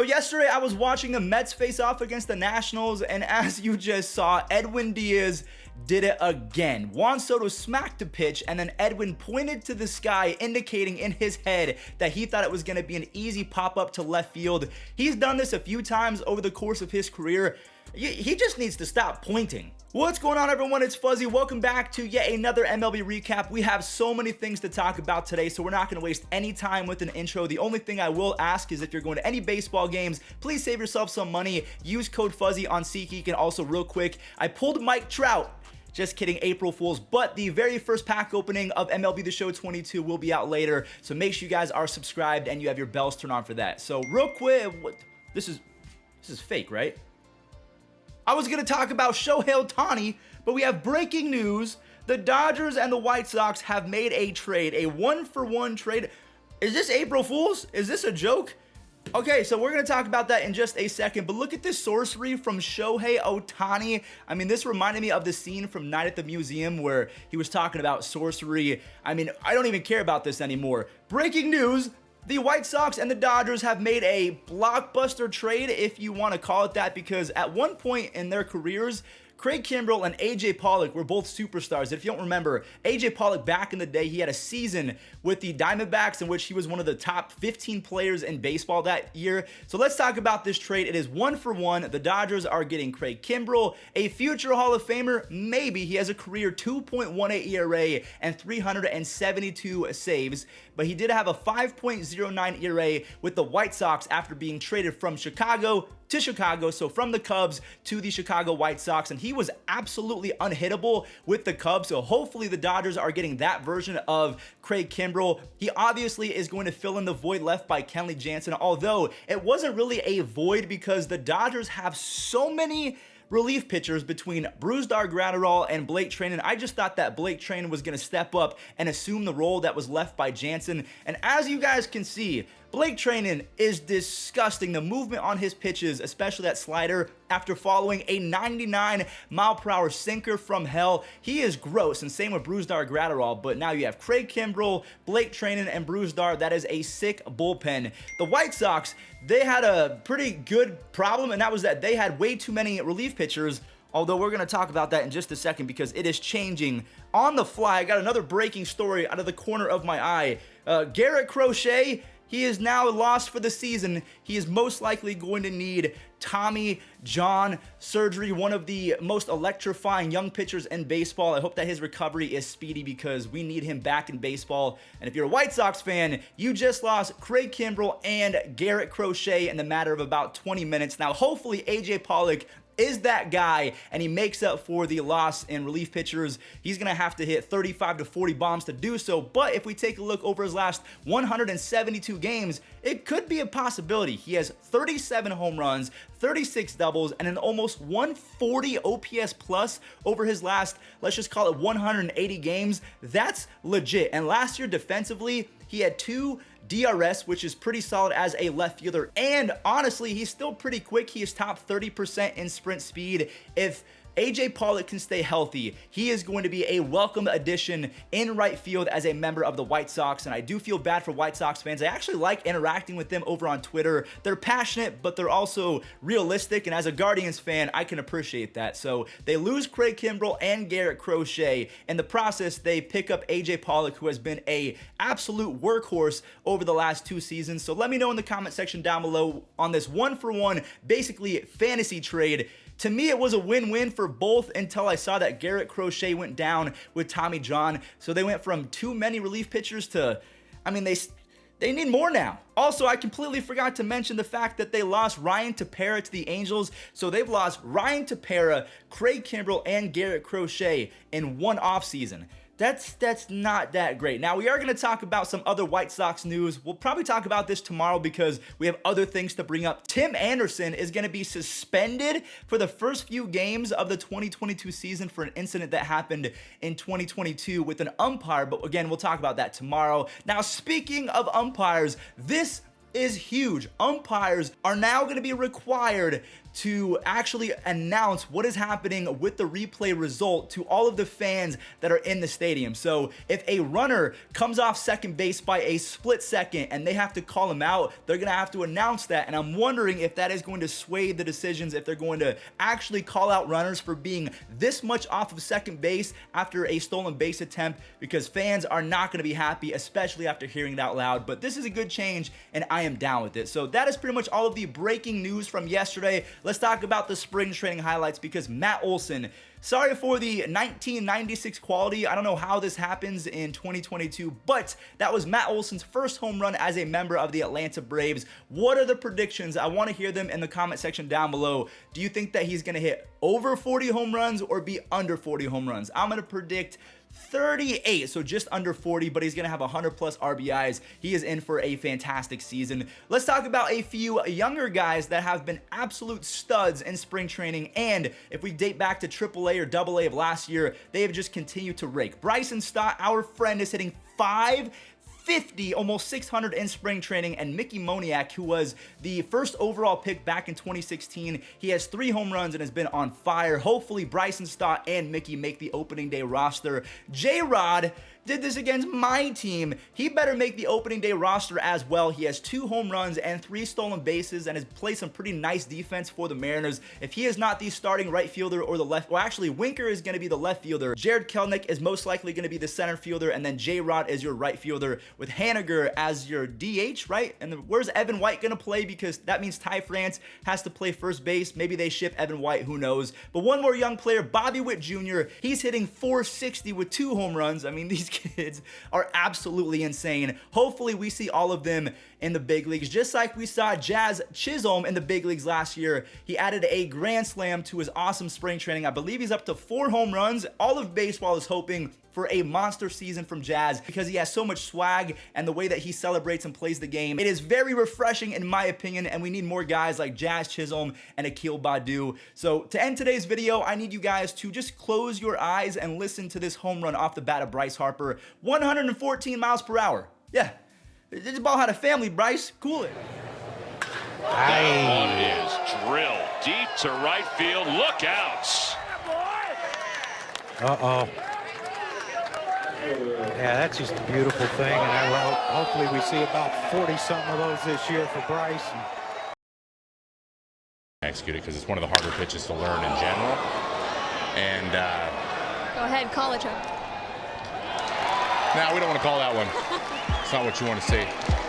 So yesterday, I was watching the Mets face off against the Nationals, and as you just saw, Edwin Diaz did it again. Juan Soto smacked the pitch, and then Edwin pointed to the sky, indicating in his head that he thought it was going to be an easy pop-up to left field. He's done this a few times over the course of his career. He just needs to stop pointing. What's going on, everyone? It's Fuzzy. Welcome back to yet another MLB recap. We have so many things to talk about today, so we're not going to waste any time with an intro. The only thing I will ask is if you're going to any baseball games, please save yourself some money. Use code Fuzzy on SeatGeek. And also, real quick, I pulled Mike Trout. Just kidding, April Fools. But the very first pack opening of MLB The Show 22 will be out later, so make sure you guys are subscribed and you have your bells turned on for that. So real quick, this is fake, right? I was going to talk about Shohei Ohtani, but we have breaking news. The Dodgers and the White Sox have made a trade, a one-for-one trade. Is this April Fools? Is this a joke? Okay, so we're going to talk about that in just a second, but look at this sorcery from Shohei Ohtani. I mean, this reminded me of the scene from Night at the Museum where he was talking about sorcery. I mean, I don't even care about this anymore. Breaking news. The White Sox and the Dodgers have made a blockbuster trade, if you want to call it that, because at one point in their careers, Craig Kimbrel and AJ Pollock were both superstars. If you don't remember, AJ Pollock back in the day, he had a season with the Diamondbacks in which he was one of the top 15 players in baseball that year. So let's talk about this trade. It is one for one. The Dodgers are getting Craig Kimbrel, a future Hall of Famer. Maybe he has a career 2.18 ERA and 372 saves, but he did have a 5.09 ERA with the White Sox after being traded from Chicago to Chicago, so from the Cubs to the Chicago White Sox, and he was absolutely unhittable with the Cubs, so hopefully the Dodgers are getting that version of Craig Kimbrel. He obviously is going to fill in the void left by Kenley Jansen, although it wasn't really a void because the Dodgers have so many relief pitchers between Brusdar Graterol and Blake Treinen. I just thought that Blake Treinen was going to step up and assume the role that was left by Jansen. And as you guys can see, Blake Treinen is disgusting. The movement on his pitches, especially that slider, after following a 99-mile-per-hour sinker from hell, he is gross. And same with Brusdar Graterol. But now you have Craig Kimbrel, Blake Treinen, and Brusdar. That is a sick bullpen. The White Sox, they had a pretty good problem, and that was that they had way too many relief pitchers. Although we're going to talk about that in just a second because it is changing on the fly. I got another breaking story out of the corner of my eye. Garrett Crochet, he is now lost for the season. He is most likely going to need Tommy John surgery, one of the most electrifying young pitchers in baseball. I hope that his recovery is speedy because we need him back in baseball. And if you're a White Sox fan, you just lost Craig Kimbrel and Garrett Crochet in the matter of about 20 minutes. Now, hopefully, AJ Pollock is that guy, and he makes up for the loss in relief pitchers. He's going to have to hit 35 to 40 bombs to do so, but if we take a look over his last 172 games, it could be a possibility. He has 37 home runs, 36 doubles, and an almost 140 OPS plus over his last, let's just call it 180 games. That's legit. And last year defensively, he had 2 DRS, which is pretty solid as a left fielder. And honestly, he's still pretty quick. He is top 30% in sprint speed. If AJ Pollock can stay healthy, he is going to be a welcome addition in right field as a member of the White Sox, and I do feel bad for White Sox fans. I actually like interacting with them over on Twitter. They're passionate, but they're also realistic, and as a Guardians fan, I can appreciate that. So they lose Craig Kimbrel and Garrett Crochet. In the process, they pick up AJ Pollock, who has been a absolute workhorse over the last 2 seasons. So let me know in the comment section down below on this one-for-one, basically fantasy trade. To me, it was a win-win for both until I saw that Garrett Crochet went down with Tommy John. So they went from too many relief pitchers to, I mean, they need more now. Also, I completely forgot to mention the fact that they lost Ryan Tepera to the Angels. So they've lost Ryan Tepera, Craig Kimbrel, and Garrett Crochet in one offseason. That's not that great. Now, we are going to talk about some other White Sox news. We'll probably talk about this tomorrow because we have other things to bring up. Tim Anderson is going to be suspended for the first few games of the 2022 season for an incident that happened in 2022 with an umpire. But again, we'll talk about that tomorrow. Now, speaking of umpires, this is huge. Umpires are now going to be required to actually announce what is happening with the replay result to all of the fans that are in the stadium. So if a runner comes off second base by a split second and they have to call him out, they're going to have to announce that. And I'm wondering if that is going to sway the decisions, if they're going to actually call out runners for being this much off of second base after a stolen base attempt, because fans are not going to be happy, especially after hearing it out loud. But this is a good change and I am down with it. So that is pretty much all of the breaking news from yesterday. Let's talk about the spring training highlights, because Matt Olson, sorry for the 1996 quality. I don't know how this happens in 2022, but that was Matt Olson's first home run as a member of the Atlanta Braves. What are the predictions? I want to hear them in the comment section down below. Do you think that he's going to hit over 40 home runs or be under 40 home runs? I'm going to predict 38, so just under 40, but he's going to have 100 plus RBIs. He is in for a fantastic season. Let's talk about a few younger guys that have been absolute studs in spring training, and if we date back to AAA or AA of last year, they have just continued to rake. Bryson Stott, our friend, is hitting 550, almost 600 in spring training, and Mickey Moniak, who was the first overall pick back in 2016, he has 3 home runs and has been on fire. Hopefully Bryson Stott and Mickey make the opening day roster. J-Rod did this against my team. He better make the opening day roster as well. He has 2 home runs and 3 stolen bases and has played some pretty nice defense for the Mariners. If he is not the starting right fielder or the left, well, actually Winker is going to be the left fielder. Jared Kelenic is most likely going to be the center fielder, and then J-Rod is your right fielder with Haniger as your DH, right? And where's Evan White going to play? Because that means Ty France has to play first base. Maybe they ship Evan White, who knows? But one more young player, Bobby Witt Jr. He's hitting 460 with 2 home runs. I mean, these kids are absolutely insane. Hopefully we see all of them in the big leagues, just like we saw Jazz Chisholm in the big leagues last year. He added a grand slam to his awesome spring training. I believe he's up to 4 home runs. All of baseball is hoping for a monster season from Jazz because he has so much swag, and the way that he celebrates and plays the game, it is very refreshing in my opinion, and we need more guys like Jazz Chisholm and Akil Baddoo. So to end today's video, I need you guys to just close your eyes and listen to this home run off the bat of Bryce Harper. 114 miles per hour. Yeah, this ball had a family, Bryce. Cool it. That one is drilled deep to right field. Look out. Uh-oh. Yeah, that's just a beautiful thing, and hopefully we see about 40-something of those this year for Bryce. Execute it because it's one of the harder pitches to learn in general. And go ahead, call it, Chuck. no, we don't want to call that one. It's not what you want to see.